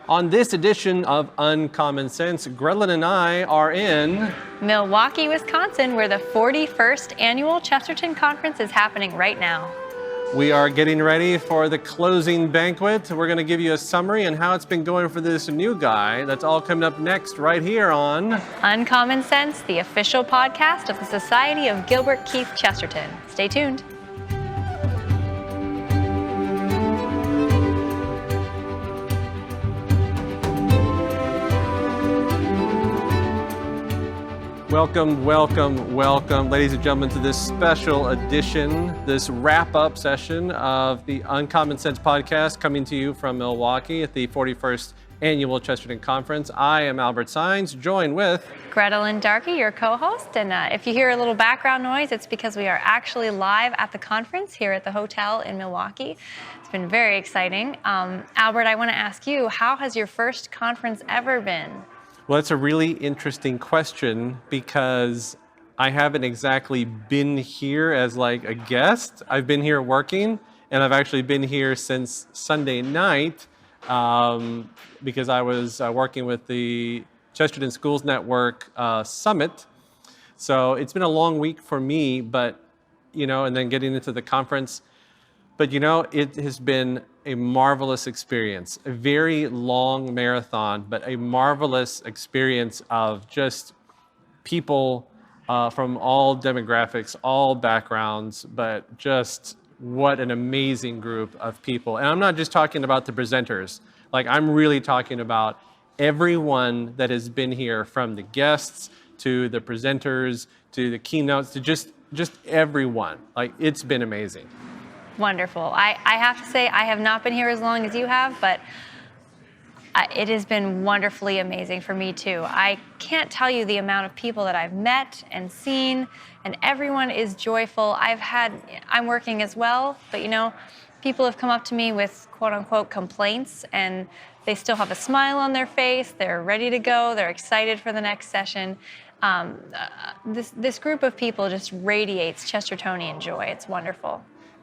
On this edition of Uncommon Sense, Grettelyn and I are in Milwaukee, Wisconsin, where the 41st Annual Chesterton Conference is happening right now. We are getting ready for the closing banquet. We're going to give you a summary on how it's been going for this new guy. That's all coming up next right here on Uncommon Sense, the official podcast of the Society of Gilbert Keith Chesterton. Stay tuned. Welcome, ladies and gentlemen, to this special edition, this wrap-up session of the Uncommon Sense podcast coming to you from Milwaukee at the 41st Annual Chesterton Conference. I am Albert Sines, joined with Grettelyn Darkey, your co-host, and if you hear a little background noise, it's because we are actually live at the conference here at the hotel in Milwaukee. It's been very exciting. Albert, I want to ask you, how has your first conference ever been? Well, it's a really interesting question because I haven't exactly been here as like a guest. I've been here working, and I've actually been here since Sunday night because I was working with the Chesterton Schools Network Summit. So it's been a long week for me, but, and then getting into the conference. But, it has been a marvelous experience, a very long marathon, but a marvelous experience of just people from all demographics, all backgrounds, but just what an amazing group of people. And I'm not just talking about the presenters. I'm really talking about everyone that has been here, from the guests to the presenters to the keynotes to just everyone. It's been amazing. Wonderful. I have to say, I have not been here as long as you have, but it has been wonderfully amazing for me too. I can't tell you the amount of people that I've met and seen, and everyone is joyful. I'm working as well, but people have come up to me with quote unquote complaints, and they still have a smile on their face. They're ready to go. They're excited for the next session. This group of people just radiates Chestertonian joy. It's wonderful.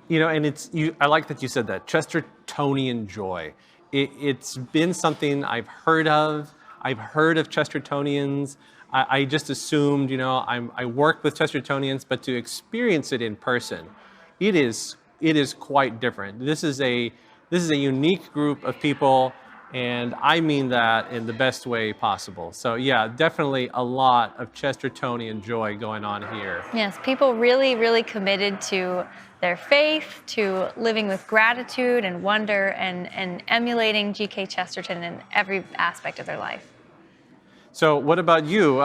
And I like that you said that, Chestertonian joy. It's been something I've heard of. I've heard of Chestertonians. I just assumed, I work with Chestertonians, but to experience it in person, it is quite different. This is a unique group of people, and I mean that in the best way possible. So yeah, definitely a lot of Chestertonian joy going on here. Yes, people really, really committed to their faith, to living with gratitude and wonder, and emulating G.K. Chesterton in every aspect of their life. So what about you?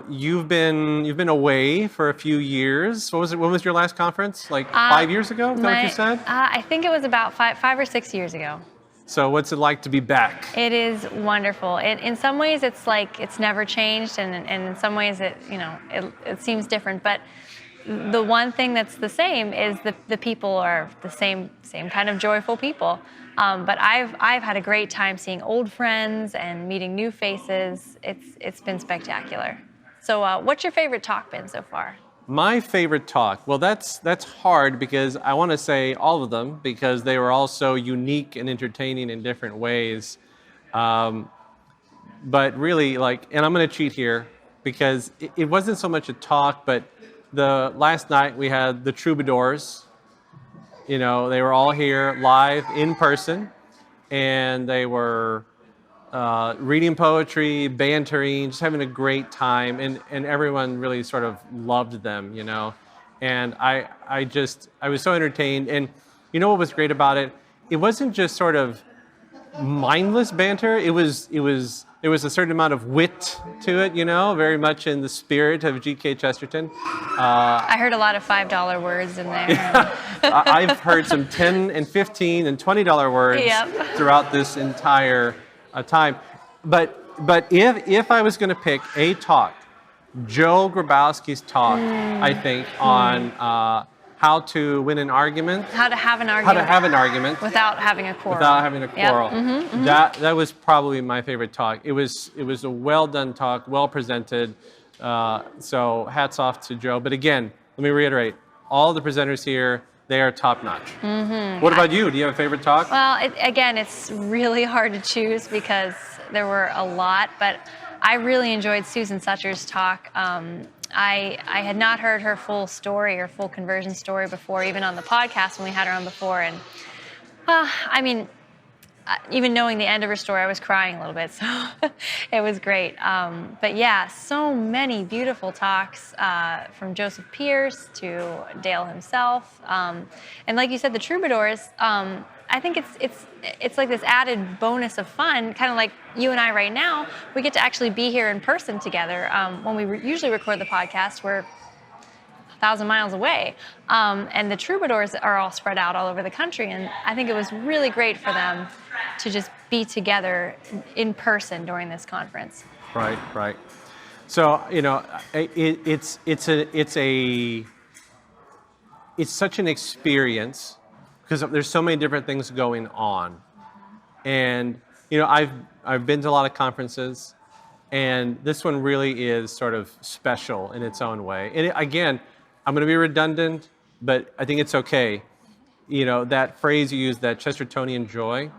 You've been away for a few years. When was your last conference? 5 years ago? Is that what you said? I think it was about five or 6 years ago. So what's it like to be back? It is wonderful. In some ways, it's like it's never changed, and in some ways, it seems different. But the one thing that's the same is the people are the same kind of joyful people. But I've had a great time seeing old friends and meeting new faces. It's been spectacular. So what's your favorite talk been so far? My favorite talk, well, that's hard because I want to say all of them because they were all so unique and entertaining in different ways. But really, and I'm going to cheat here because it wasn't so much a talk, but the last night we had the troubadours. They were all here live in person, and they were reading poetry, bantering, just having a great time, and everyone really sort of loved them, And I was so entertained, and what was great about it? It wasn't just sort of mindless banter. There was a certain amount of wit to it, very much in the spirit of G.K. Chesterton. I heard a lot of $5 words in there. Yeah, I've heard some $10 and $15 and $20 words throughout this entire time. But if I was going to pick a talk, Joe Grabowski's talk, I think, on how to win an argument. How to have an argument. Without having a quarrel. Yep. Mm-hmm. That was probably my favorite talk. It was a well done talk, well presented. So hats off to Joe. But again, let me reiterate, all the presenters here, they are top notch. What about you? Do you have a favorite talk? Well, again, it's really hard to choose because there were a lot, but I really enjoyed Susan Sucher's talk. I had not heard her full story or full conversion story before, even on the podcast when we had her on before. And I mean, even knowing the end of her story, I was crying a little bit, so it was great. But yeah, so many beautiful talks from Joseph Pierce to Dale himself, and like you said, the troubadours. I think it's like this added bonus of fun, kind of like you and I right now. We get to actually be here in person together. When we usually record the podcast, we're 1,000 miles away. And the troubadours are all spread out all over the country. And I think it was really great for them to just be together in person during this conference. Right, right. So, it's such an experience because there's so many different things going on. And, I've been to a lot of conferences, and this one really is sort of special in its own way. And again, I'm going to be redundant, but I think it's okay. That phrase you used, that Chestertonian joy,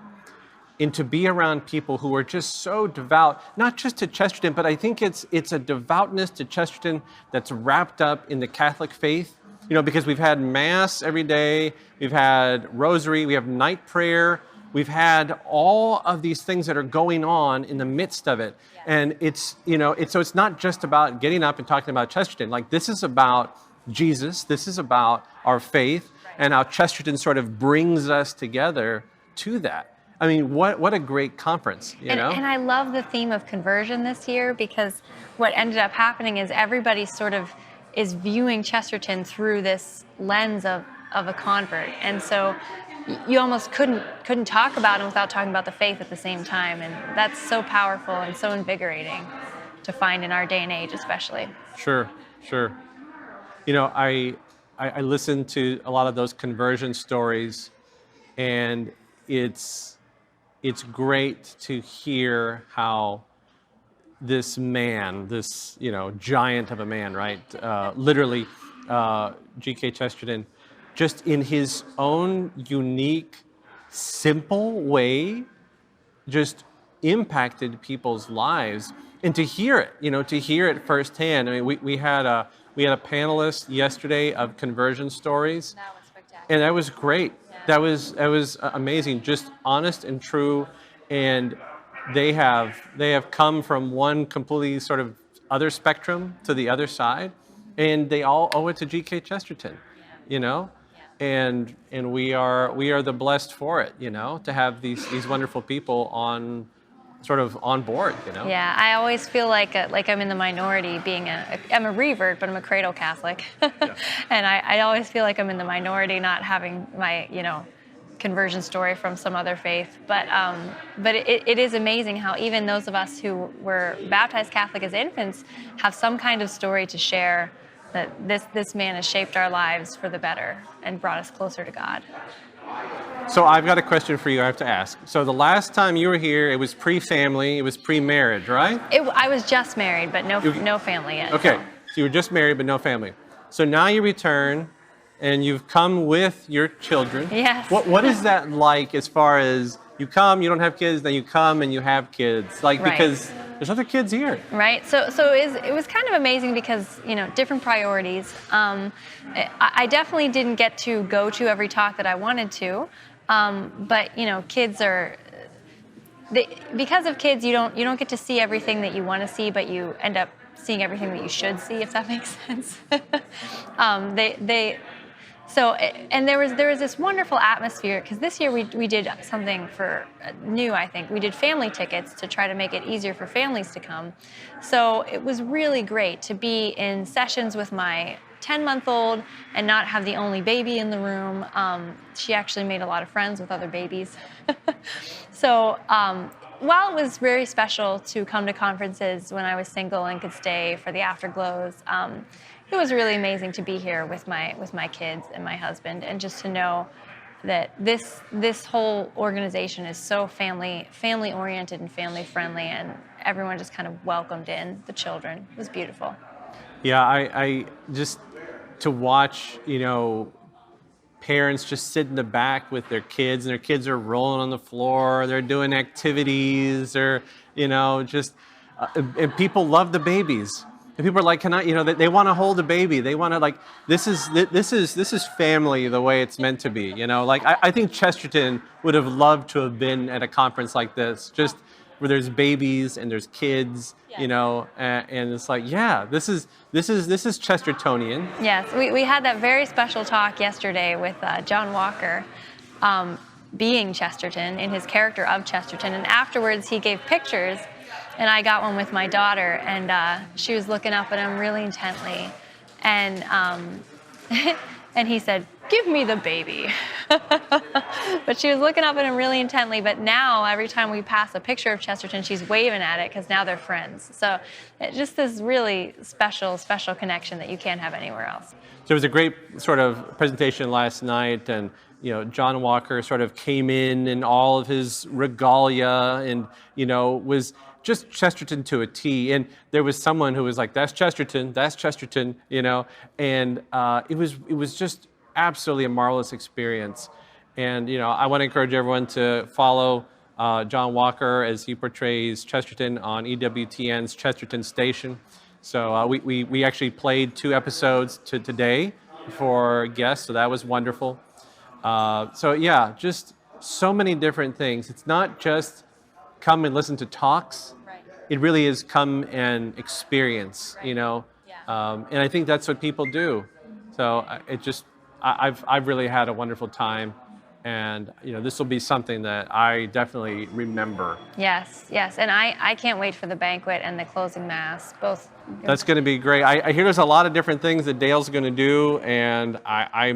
and to be around people who are just so devout, not just to Chesterton, but I think it's a devoutness to Chesterton that's wrapped up in the Catholic faith. Because we've had Mass every day, we've had Rosary, we have night prayer, we've had all of these things that are going on in the midst of it. Yeah. And it's not just about getting up and talking about Chesterton. Like, this is about Jesus, this is about our faith, and how Chesterton sort of brings us together to that. I mean, what a great conference, And I love the theme of conversion this year, because what ended up happening is everybody sort of is viewing Chesterton through this lens of a convert. And so you almost couldn't talk about him without talking about the faith at the same time. And that's so powerful and so invigorating to find in our day and age, especially. Sure. I listened to a lot of those conversion stories, and it's great to hear how this man, this giant of a man, right? Literally, G.K. Chesterton, just in his own unique, simple way, just impacted people's lives, and to hear it firsthand. I mean, we had a panelist yesterday of conversion stories. That was spectacular. And that was great. Yeah. That was amazing. Just honest and true. And they have come from one completely sort of other spectrum to the other side, and they all owe it to G.K. Chesterton. Yeah. And we are the blessed for it. To have these wonderful people on board. Yeah, I always feel like I'm in the minority. I'm a revert, but I'm a cradle Catholic, yeah. And I always feel like I'm in the minority, not having my conversion story from some other faith. But it is amazing how even those of us who were baptized Catholic as infants have some kind of story to share, that this man has shaped our lives for the better and brought us closer to God. So I've got a question for you I have to ask. So the last time you were here, it was pre-family, it was pre-marriage, right? I was just married, but no family yet. Okay, so you were just married, but no family. So now you return, and you've come with your children. Yes. What is that like, as far as you come, you don't have kids, then you come and you have kids? Like, right. Because there's other kids here. Right. So it was kind of amazing because, different priorities. I definitely didn't get to go to every talk that I wanted to. But, kids because of kids, you don't get to see everything that you want to see, but you end up seeing everything that you should see, if that makes sense. And there was this wonderful atmosphere, because this year we did something new, I think. We did family tickets to try to make it easier for families to come. So it was really great to be in sessions with my 10-month-old and not have the only baby in the room. She actually made a lot of friends with other babies. So while it was very special to come to conferences when I was single and could stay for the afterglows, it was really amazing to be here with my kids and my husband, and just to know that this whole organization is so family oriented and family friendly, and everyone just kind of welcomed in the children. It was beautiful. Yeah, I just to watch, parents just sit in the back with their kids, and their kids are rolling on the floor, they're doing activities, or, just, and people love the babies. And people are like, can I, they want to hold a baby. They want to, like, this is family the way it's meant to be. Like, I think Chesterton would have loved to have been at a conference like this, just where there's babies and there's kids, and it's like, yeah, this is Chestertonian. Yes, we had that very special talk yesterday with John Walker, being Chesterton, in his character of Chesterton. And afterwards, he gave pictures, and I got one with my daughter, and she was looking up at him really intently. And, and he said, "Give me the baby." But she was looking up at him really intently. But now, every time we pass a picture of Chesterton, she's waving at it because now they're friends. So it's just this really special connection that you can't have anywhere else. There was a great sort of presentation last night, and John Walker sort of came in all of his regalia, and was just Chesterton to a T. And there was someone who was like, "That's Chesterton, and it was just absolutely a marvelous experience. And I want to encourage everyone to follow John Walker as he portrays Chesterton on EWTN's Chesterton Station. So we actually played 2 episodes today for guests, so that was wonderful. So yeah, just so many different things. It's not just come and listen to talks. Right. It really is come and experience, Right. Yeah. And I think that's what people do. So I've really had a wonderful time. And this will be something that I definitely remember. Yes, and I can't wait for the banquet and the closing mass. Both. That's going to be great. I hear there's a lot of different things that Dale's going to do, and I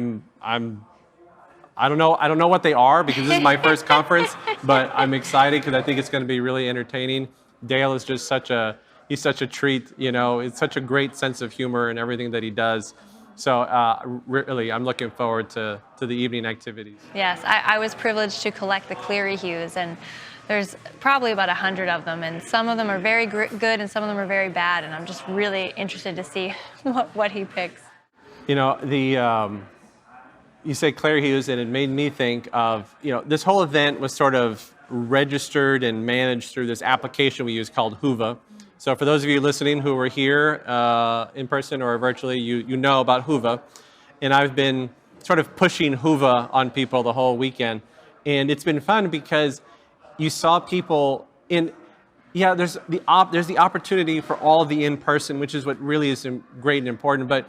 don't know what they are because this is my first conference, but I'm excited because I think it's going to be really entertaining. Dale is just he's such a treat. It's such a great sense of humor in everything that he does. So really, I'm looking forward to the evening activities. Yes, I was privileged to collect the Cleary hues, and there's probably about 100 of them, and some of them are very good and some of them are very bad, and I'm just really interested to see what he picks. You say Cleary hues, and it made me think of, this whole event was sort of registered and managed through this application we use called Whova. So for those of you listening who were here in person or virtually, you know about Whova. And I've been sort of pushing Whova on people the whole weekend. And it's been fun because you saw people there's the opportunity for all the in-person, which is what really is great and important. But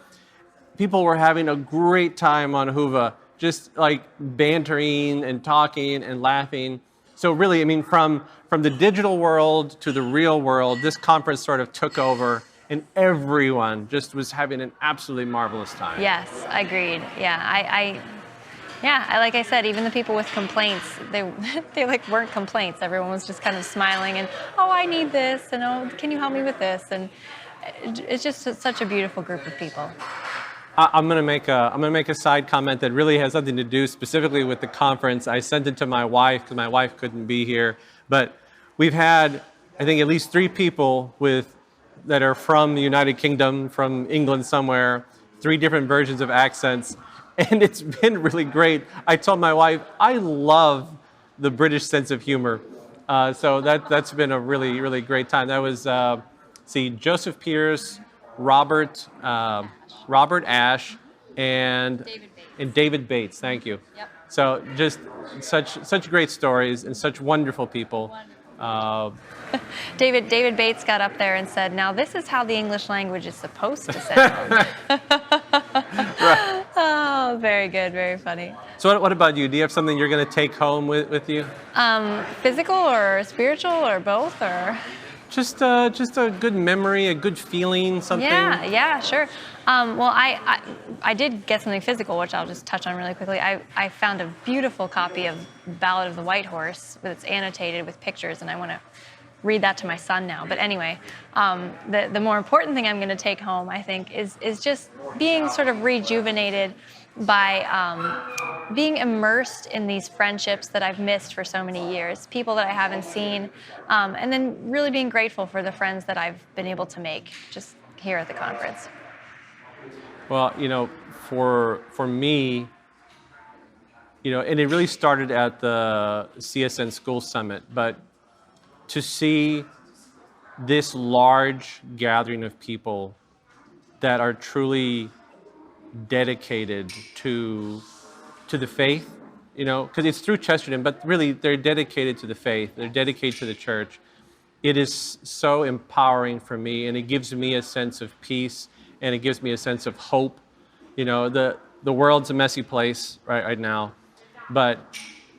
people were having a great time on Whova, just like bantering and talking and laughing. So really, I mean, from the digital world to the real world, this conference sort of took over, and everyone just was having an absolutely marvelous time. Yes, agreed. Yeah, like I said, even the people with complaints, they like weren't complaints. Everyone was just kind of smiling and, "Oh, I need this," and, "Oh, can you help me with this?" And it's just such a beautiful group of people. I'm gonna make a side comment that really has nothing to do specifically with the conference. I sent it to my wife because my wife couldn't be here, but we've had, I think, at least 3 people that are from the United Kingdom, from England somewhere, 3 different versions of accents, and it's been really great. I told my wife I love the British sense of humor, so that's been a really, really great time. That was Joseph Pierce, Robert Ash, and David Bates. Thank you. Yep. So just such great stories and such wonderful people. David Bates got up there and said, "Now this is how the English language is supposed to sound." Right. Oh, very good, very funny. So what about you? Do you have something you're going to take home with you? Physical or spiritual or both, or? Just a good memory, a good feeling, something. Yeah, sure. Well, I did get something physical, which I'll just touch on really quickly. I found a beautiful copy of Ballad of the White Horse that's annotated with pictures, and I want to read that to my son now. But anyway, the more important thing I'm going to take home, I think, is just being sort of rejuvenated by being immersed in these friendships that I've missed for so many years, people that I haven't seen, and then really being grateful for the friends that I've been able to make just here at the conference. Well, for me, and it really started at the CSN School Summit, but to see this large gathering of people that are truly dedicated to the faith, because it's through Chesterton, but really they're dedicated to the faith, they're dedicated to the church. It is so empowering for me, and it gives me a sense of peace, and it gives me a sense of hope. The world's a messy place right now, but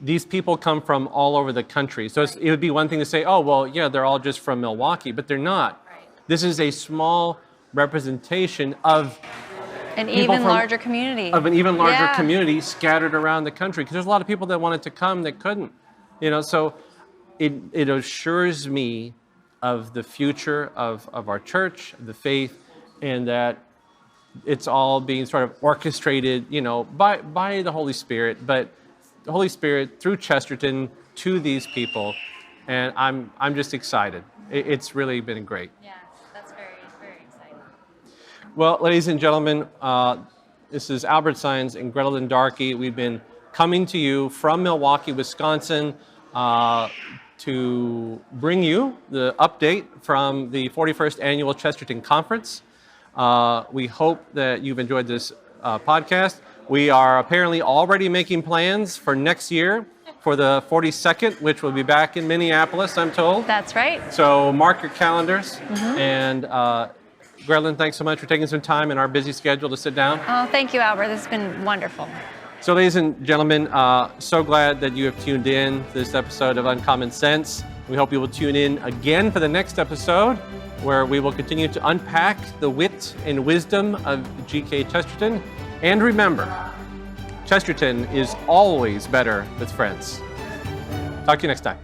these people come from all over the country. So it would be one thing to say, oh, well, yeah, they're all just from Milwaukee, but they're not. Right. This is a small representation of an even larger community. Of an even larger community scattered around the country. Because there's a lot of people that wanted to come that couldn't. So it assures me of the future of our church, the faith, and that it's all being sort of orchestrated, by the Holy Spirit, but the Holy Spirit through Chesterton to these people, and I'm just excited. It's really been great. Yeah, that's very, very exciting. Well, ladies and gentlemen, this is Albert Sines and Grettelyn Darkey. We've been coming to you from Milwaukee, Wisconsin, to bring you the update from the 41st Annual Chesterton Conference. We hope that you've enjoyed this podcast. We are apparently already making plans for next year for the 42nd, which will be back in Minneapolis, I'm told. That's right. So mark your calendars. And Grettelyn, thanks so much for taking some time in our busy schedule to sit down. Oh, thank you, Albert. This has been wonderful. So ladies and gentlemen, so glad that you have tuned in to this episode of Uncommon Sense. We hope you will tune in again for the next episode, where we will continue to unpack the wit and wisdom of G.K. Chesterton. And remember, Chesterton is always better with friends. Talk to you next time.